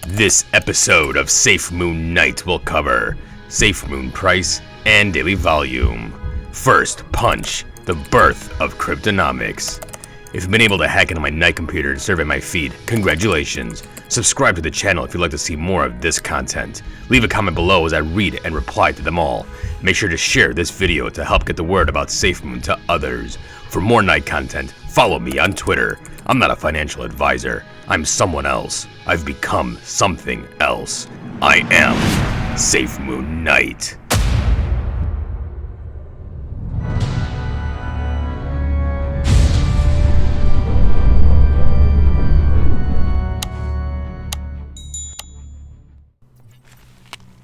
This episode of Safemoon Knight will cover Safemoon price and daily volume. First Punch, the birth of Cryptonomics. If you've been able to hack into my Knight computer and survey my feed, congratulations. Subscribe to the channel if you'd like to see more of this content. Leave a comment below as I read and reply to them all. Make sure to share this video to help get the word about Safemoon to others. For more Knight content, follow me on Twitter. I'm not a financial advisor. I'm someone else. I've become something else. I am Safemoon Knight.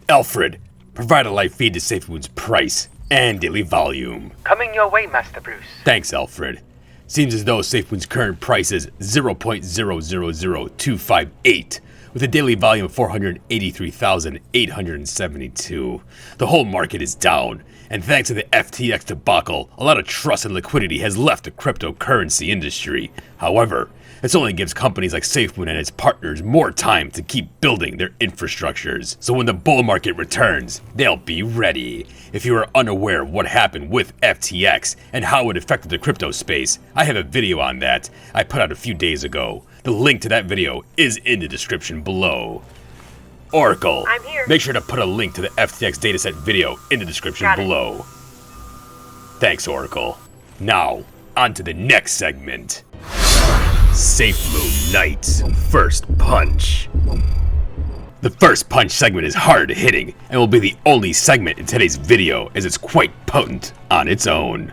Alfred, provide a live feed to Safemoon's price and daily volume. Coming your way, Master Bruce. Thanks, Alfred. Seems as though Safemoon's current price is 0.000258, with a daily volume of 483,872. The whole market is down, and thanks to the FTX debacle, a lot of trust and liquidity has left the cryptocurrency industry. However, this only gives companies like Safemoon and its partners more time to keep building their infrastructures. So when the bull market returns, they'll be ready. If you are unaware of what happened with FTX and how it affected the crypto space, I have a video on that I put out a few days ago. The link to that video is in the description below. Oracle, I'm here. Make sure to put a link to the FTX dataset video in the description below. Thanks, Oracle. Now, on to the next segment. Safemoon Knight's First Punch. The First Punch segment is hard hitting and will be the only segment in today's video as it's quite potent on its own.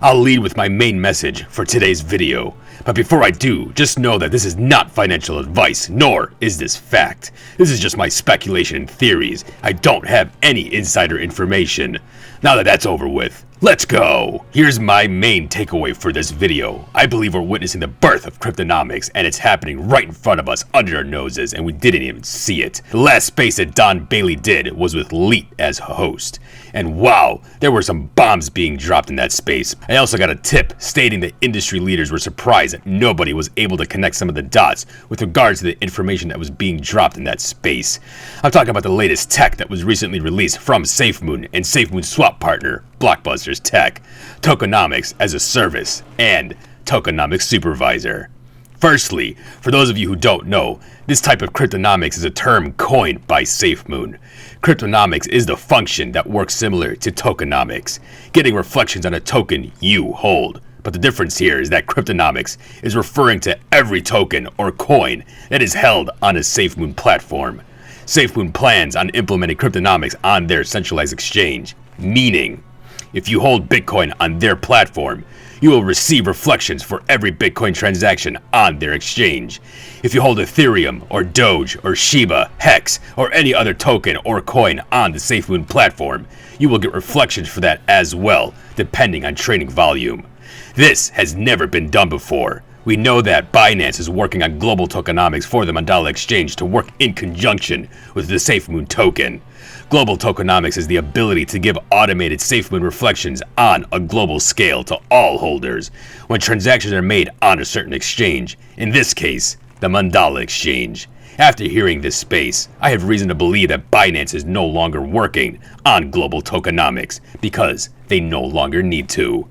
I'll lead with my main message for today's video, but before I do, just know that this is not financial advice, nor is this fact. This is just my speculation and theories. I don't have any insider information. Now that that's over with, let's go! Here's my main takeaway for this video. I believe we're witnessing the birth of Cryptonomics, and it's happening right in front of us under our noses, and we didn't even see it. The last space that Don Bailey did was with Leet as host. And wow, there were some bombs being dropped in that space. I also got a tip stating that industry leaders were surprised that nobody was able to connect some of the dots with regards to the information that was being dropped in that space. I'm talking about the latest tech that was recently released from Safemoon and Safemoon's swap partner, Blockbuster's tech, Tokonomics as a service, and Tokonomics supervisor. Firstly, for those of you who don't know, this type of cryptonomics is a term coined by Safemoon. Cryptonomics is the function that works similar to tokenomics, getting reflections on a token you hold. But the difference here is that cryptonomics is referring to every token or coin that is held on a Safemoon platform. Safemoon plans on implementing cryptonomics on their centralized exchange, meaning if you hold Bitcoin on their platform, you will receive reflections for every Bitcoin transaction on their exchange. If you hold Ethereum or Doge or Shiba, Hex, or any other token or coin on the Safemoon platform, you will get reflections for that as well, depending on trading volume. This has never been done before. We know that Binance is working on global tokenomics for the Mandala exchange to work in conjunction with the Safemoon token. Global tokenomics is the ability to give automated Safemoon reflections on a global scale to all holders when transactions are made on a certain exchange, in this case, the Mandala exchange. After hearing this space, I have reason to believe that Binance is no longer working on global tokenomics because they no longer need to.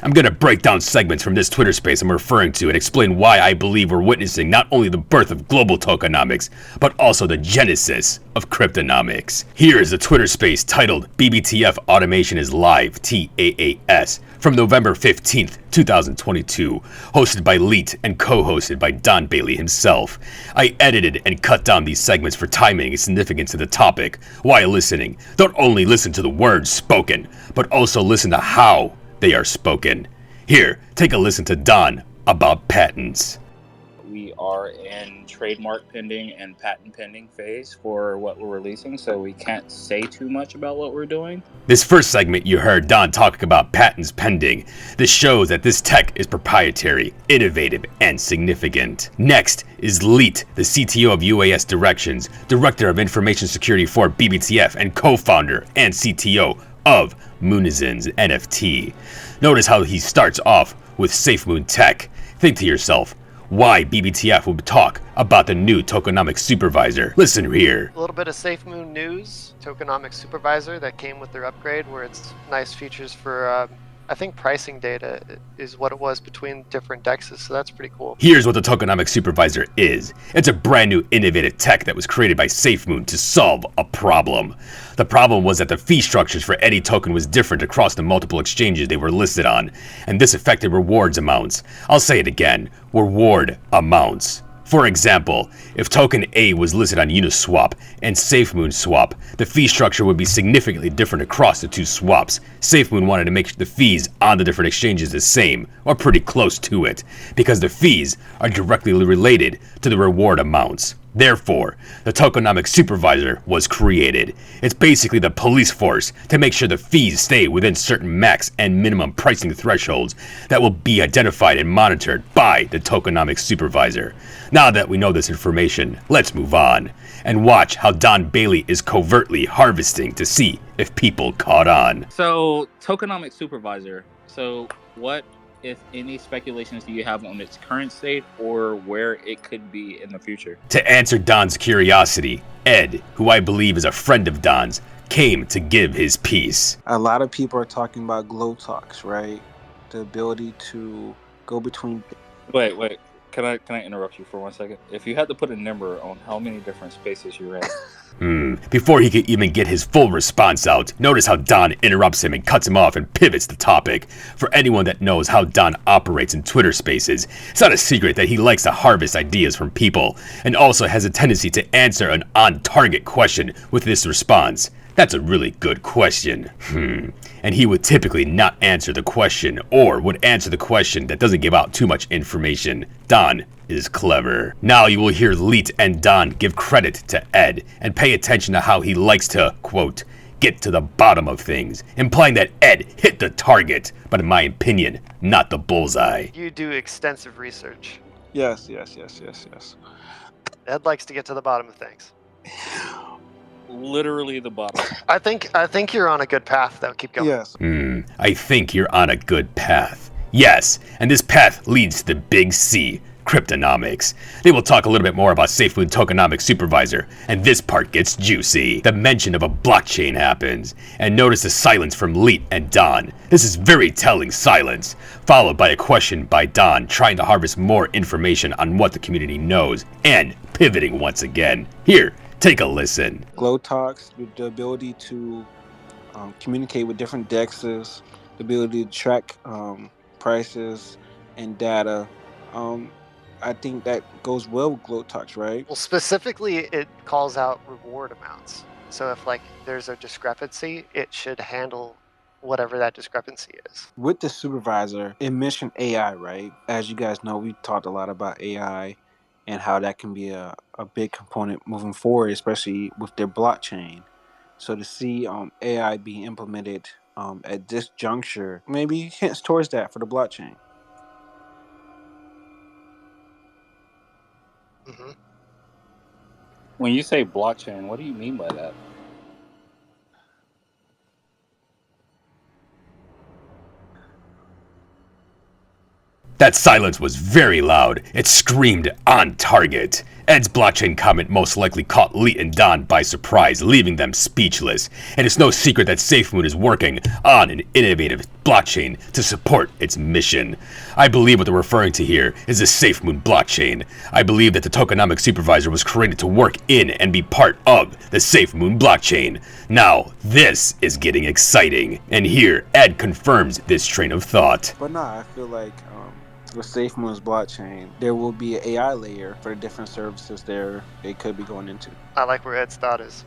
I'm going to break down segments from this Twitter space I'm referring to and explain why I believe we're witnessing not only the birth of global tokenomics, but also the genesis of cryptonomics. Here is a Twitter space titled BBTF Automation is Live, TAAS, from November 15th, 2022, hosted by Leet and co-hosted by Don Bailey himself. I edited and cut down these segments for timing and significance to the topic. While listening, don't only listen to the words spoken, but also listen to how they are spoken. Here, take a listen to Don about patents. We are in trademark pending and patent pending phase for what we're releasing, so we can't say too much about what we're doing. This first segment you heard Don talking about patents pending. This shows that this tech is proprietary, innovative, and significant. Next is Leet, the CTO of UAS Directions, Director of Information Security for BBTF, and co-founder and CTO of Moonizens NFT. Notice how he starts off with Safemoon Tech. Think to yourself, why BBTF will talk about the new Tokonomics supervisor. Listen here. A little bit of Safemoon news, Tokonomics supervisor that came with their upgrade, where it's nice features for, I think pricing data is what it was between different dexes, so that's pretty cool. Here's what the Tokonomics supervisor is. It's a brand new innovative tech that was created by Safemoon to solve a problem. The problem was that the fee structures for any token was different across the multiple exchanges they were listed on, and this affected rewards amounts. I'll say it again, reward amounts. For example, if token A was listed on Uniswap and Safemoon Swap, the fee structure would be significantly different across the two swaps. Safemoon wanted to make the fees on the different exchanges the same, or pretty close to it, because the fees are directly related to the reward amounts. Therefore, the Tokonomic supervisor was created. It's basically the police force to make sure the fees stay within certain max and minimum pricing thresholds that will be identified and monitored by the Tokonomic supervisor. Now that we know this information, let's move on and watch how Don Bailey is covertly harvesting to see if people caught on. So, Tokonomic supervisor. So, what, if any, speculations do you have on its current state or where it could be in the future? To answer Don's curiosity, Ed, who I believe is a friend of Don's, came to give his piece. A lot of people are talking about grovetoken, right? The ability to go between... Wait. Can I interrupt you for 1 second? If you had to put a number on how many different spaces you're in. Before he could even get his full response out, notice how Don interrupts him and cuts him off and pivots the topic. For anyone that knows how Don operates in Twitter spaces, it's not a secret that he likes to harvest ideas from people, and also has a tendency to answer an on-target question with this response. That's a really good question. And he would typically not answer the question, or would answer the question that doesn't give out too much information. Don is clever. Now you will hear Leet and Don give credit to Ed, and pay attention to how he likes to, quote, get to the bottom of things, implying that Ed hit the target, but in my opinion, not the bullseye. You do extensive research. Yes. Ed likes to get to the bottom of things. Literally the bottom. I think you're on a good path, though. Keep going. Yes. I think you're on a good path. Yes, and this path leads to the big C, Cryptonomics. They will talk a little bit more about Safemoon Tokonomics supervisor, and this part gets juicy. The mention of a blockchain happens, and notice the silence from Leet and Don. This is very telling silence, followed by a question by Don trying to harvest more information on what the community knows, and pivoting once again. Here, take a listen. Grovetoken, the ability to communicate with different dexes, the ability to track prices and data. I think that goes well with grovetoken, right? Well, specifically, it calls out reward amounts. So if there's a discrepancy, it should handle whatever that discrepancy is. With the supervisor, it mentioned AI, right? As you guys know, we talked a lot about AI and how that can be a big component moving forward, especially with their blockchain. So to see AI being implemented at this juncture, maybe hints towards that for the blockchain. Mm-hmm. When you say blockchain, what do you mean by that? That silence was very loud. It screamed on target. Ed's blockchain comment most likely caught Leet and Don by surprise, leaving them speechless. And it's no secret that Safemoon is working on an innovative blockchain to support its mission. I believe what they're referring to here is the Safemoon blockchain. I believe that the Tokonomic supervisor was created to work in and be part of the Safemoon blockchain. Now, this is getting exciting. And here, Ed confirms this train of thought. But I feel like with Safemoon's blockchain, there will be an AI layer for the different services they could be going into. I like where Ed's thought is.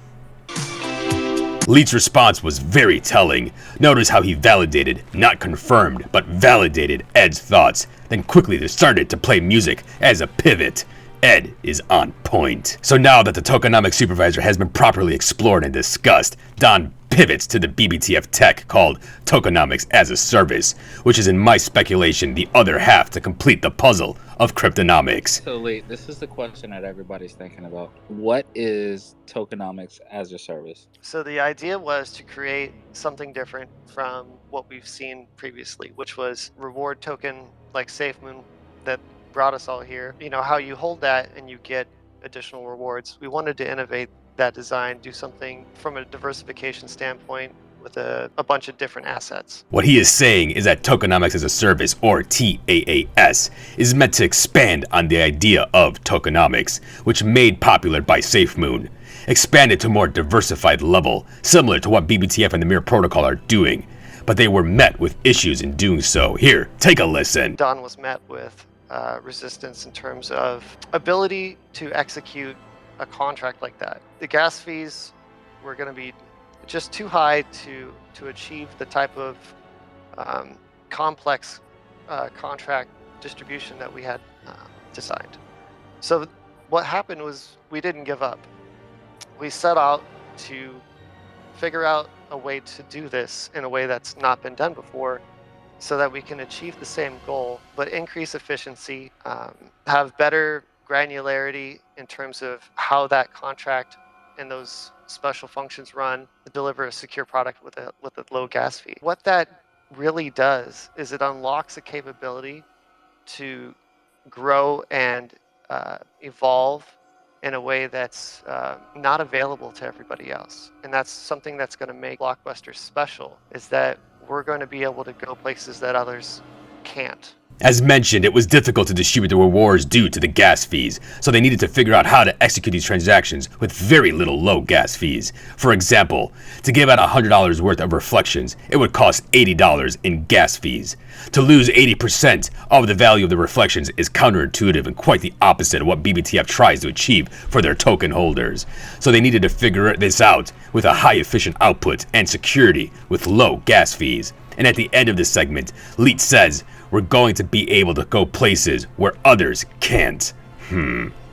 Leet's response was very telling. Notice how he validated, not confirmed, but validated Ed's thoughts, then quickly started to play music as a pivot. Ed is on point. So now that the Tokonomic supervisor has been properly explored and discussed, Don pivots to the BBTF tech called Tokonomics as a service, which is in my speculation the other half to complete the puzzle of Cryptonomics. So wait, this is the question that everybody's thinking about. What is Tokonomics as a service? So the idea was to create something different from what we've seen previously, which was reward token like Safemoon that brought us all here. You know, how you hold that and you get additional rewards. We wanted to innovate that design, do something from a diversification standpoint with a bunch of different assets. What he is saying is that Tokonomics as a Service, or TAAS, is meant to expand on the idea of tokenomics, which made popular by Safemoon, expand it to a more diversified level, similar to what BBTF and the Mirror Protocol are doing, but they were met with issues in doing so. Here, take a listen. Don was met with resistance in terms of ability to execute a contract like that. The gas fees were going to be just too high to achieve the type of complex contract distribution that we had designed. So what happened was we didn't give up. We set out to figure out a way to do this in a way that's not been done before, so that we can achieve the same goal, but increase efficiency, have better granularity in terms of how that contract and those special functions run, to deliver a secure product with a low gas fee. What that really does is it unlocks a capability to grow and evolve in a way that's not available to everybody else. And that's something that's going to make Blockbuster special, is that we're going to be able to go places that others can't. As mentioned, it was difficult to distribute the rewards due to the gas fees, so they needed to figure out how to execute these transactions with very little low gas fees. For example, to give out $100 worth of reflections, it would cost $80 in gas fees. To lose 80% of the value of the reflections is counterintuitive and quite the opposite of what BBTF tries to achieve for their token holders. So they needed to figure this out with a high efficient output and security with low gas fees. And at the end of this segment, Leet says, we're going to be able to go places where others can't.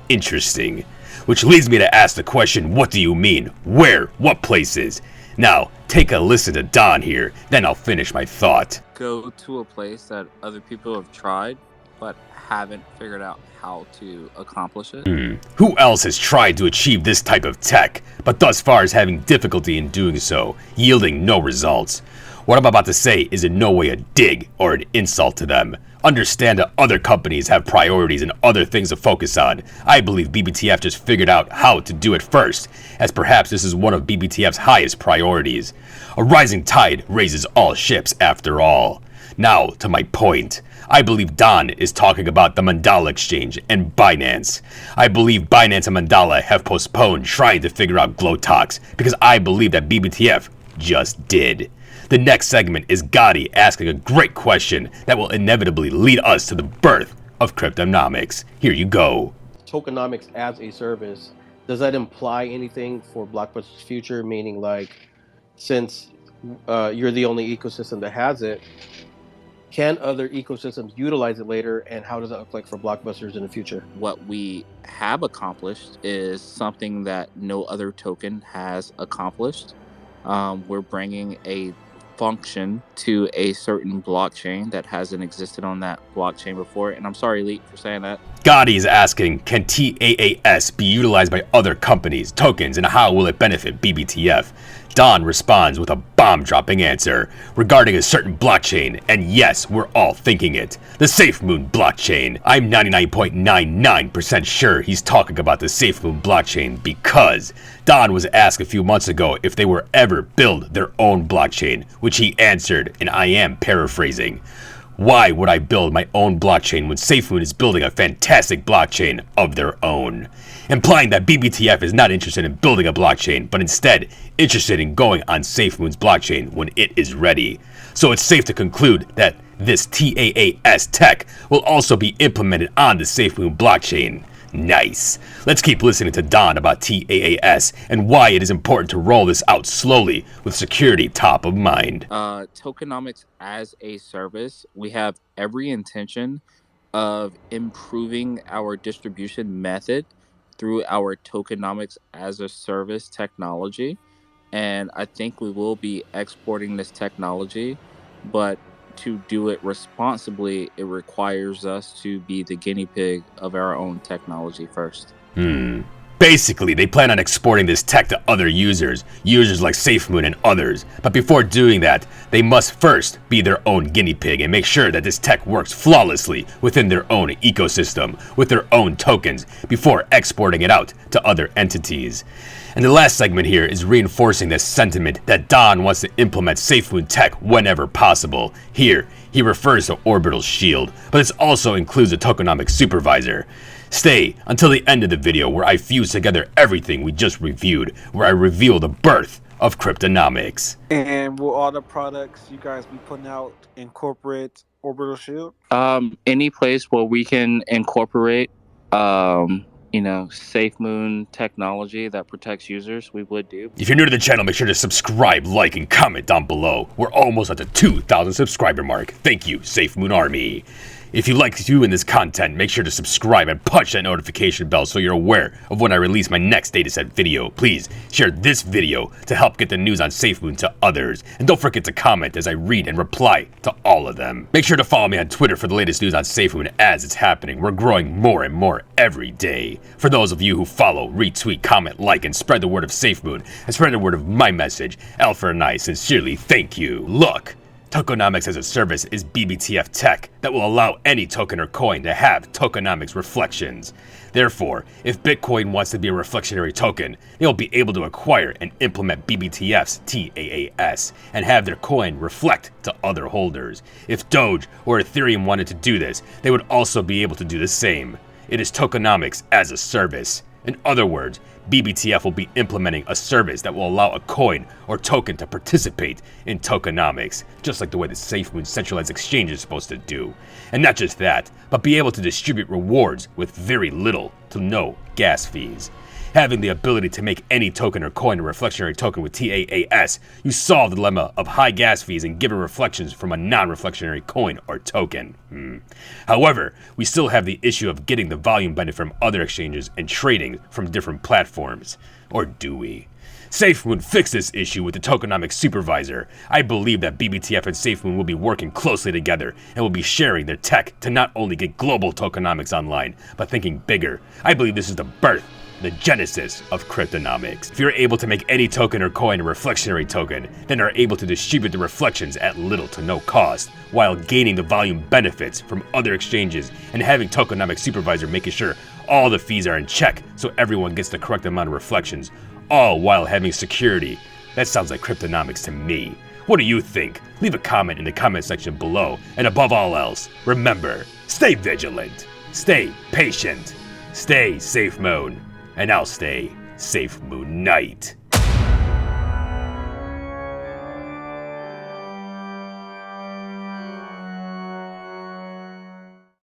Interesting. Which leads me to ask the question, what do you mean? Where? What places? Now, take a listen to Don here, then I'll finish my thought. Go to a place that other people have tried, but haven't figured out how to accomplish it. Who else has tried to achieve this type of tech, but thus far is having difficulty in doing so, yielding no results? What I'm about to say is in no way a dig or an insult to them. Understand that other companies have priorities and other things to focus on. I believe BBTF just figured out how to do it first, as perhaps this is one of BBTF's highest priorities. A rising tide raises all ships after all. Now, to my point. I believe Don is talking about the Mandala exchange and Binance. I believe Binance and Mandala have postponed trying to figure out Glotox because I believe that BBTF just did. The next segment is Gotti asking a great question that will inevitably lead us to the birth of Cryptonomics. Here you go. Tokonomics as a service, does that imply anything for Blockbuster's future? Meaning, like, since you're the only ecosystem that has it, can other ecosystems utilize it later, and how does that look like for Blockbusters in the future? What we have accomplished is something that no other token has accomplished. We're bringing a function to a certain blockchain that hasn't existed on that blockchain before. And I'm sorry, Leet, for saying that. Gotti is asking, can TAAS be utilized by other companies, tokens, and how will it benefit BBTF? Don responds with a bomb-dropping answer regarding a certain blockchain, and yes, we're all thinking it. The Safemoon blockchain. I'm 99.99% sure he's talking about the Safemoon blockchain because Don was asked a few months ago if they were ever build their own blockchain, which he answered, and I am paraphrasing. Why would I build my own blockchain when Safemoon is building a fantastic blockchain of their own? Implying that BBTF is not interested in building a blockchain, but instead interested in going on Safemoon's blockchain when it is ready. So it's safe to conclude that this TAAS tech will also be implemented on the Safemoon blockchain. Nice. Let's keep listening to Don about TAAS and why it is important to roll this out slowly with security top of mind. Tokonomics as a service, we have every intention of improving our distribution method through our Tokonomics as a service technology. And I think we will be exporting this technology, but to do it responsibly, it requires us to be the guinea pig of our own technology first. Basically, they plan on exporting this tech to other users like Safemoon and others, but before doing that, they must first be their own guinea pig and make sure that this tech works flawlessly within their own ecosystem, with their own tokens, before exporting it out to other entities. And the last segment here is reinforcing this sentiment that Don wants to implement Safemoon tech whenever possible. Here, he refers to Orbital Shield, but this also includes a Tokonomic supervisor. Stay until the end of the video where I fuse together everything we just reviewed, where I reveal the birth of Cryptonomics. And will all the products you guys be putting out incorporate Orbital Shield? Any place where we can incorporate, Safemoon technology that protects users, we would do. If you're new to the channel, make sure to subscribe, like, and comment down below. We're almost at the 2,000 subscriber mark. Thank you, Safemoon Army. If you like doing this content, make sure to subscribe and punch that notification bell so you're aware of when I release my next dataset video. Please share this video to help get the news on Safemoon to others. And don't forget to comment as I read and reply to all of them. Make sure to follow me on Twitter for the latest news on Safemoon as it's happening. We're growing more and more every day. For those of you who follow, retweet, comment, like, and spread the word of Safemoon, and spread the word of my message, Alpha and I sincerely thank you. Look! Tokonomics as a service is BBTF tech that will allow any token or coin to have tokenomics reflections. Therefore, if Bitcoin wants to be a reflectionary token, they will be able to acquire and implement BBTF's TAAS and have their coin reflect to other holders. If Doge or Ethereum wanted to do this, they would also be able to do the same. It is Tokonomics as a service. In other words, BBTF will be implementing a service that will allow a coin or token to participate in tokenomics, just like the way the Safemoon centralized exchange is supposed to do. And not just that, but be able to distribute rewards with very little to no gas fees. Having the ability to make any token or coin a reflectionary token with TAAS, you solve the dilemma of high gas fees and given reflections from a non-reflectionary coin or token. However, we still have the issue of getting the volume benefit from other exchanges and trading from different platforms. Or do we? Safemoon fixed this issue with the Tokonomic supervisor. I believe that BBTF and Safemoon will be working closely together and will be sharing their tech to not only get global tokenomics online, but thinking bigger. I believe this is the birth, the genesis of Cryptonomics. If you're able to make any token or coin a reflectionary token, then are able to distribute the reflections at little to no cost, while gaining the volume benefits from other exchanges and having Tokonomic supervisor making sure all the fees are in check so everyone gets the correct amount of reflections, all while having security. That sounds like Cryptonomics to me. What do you think? Leave a comment in the comment section below, and above all else, remember, stay vigilant, stay patient, stay Safemoon, and I'll stay Safemoon Knight.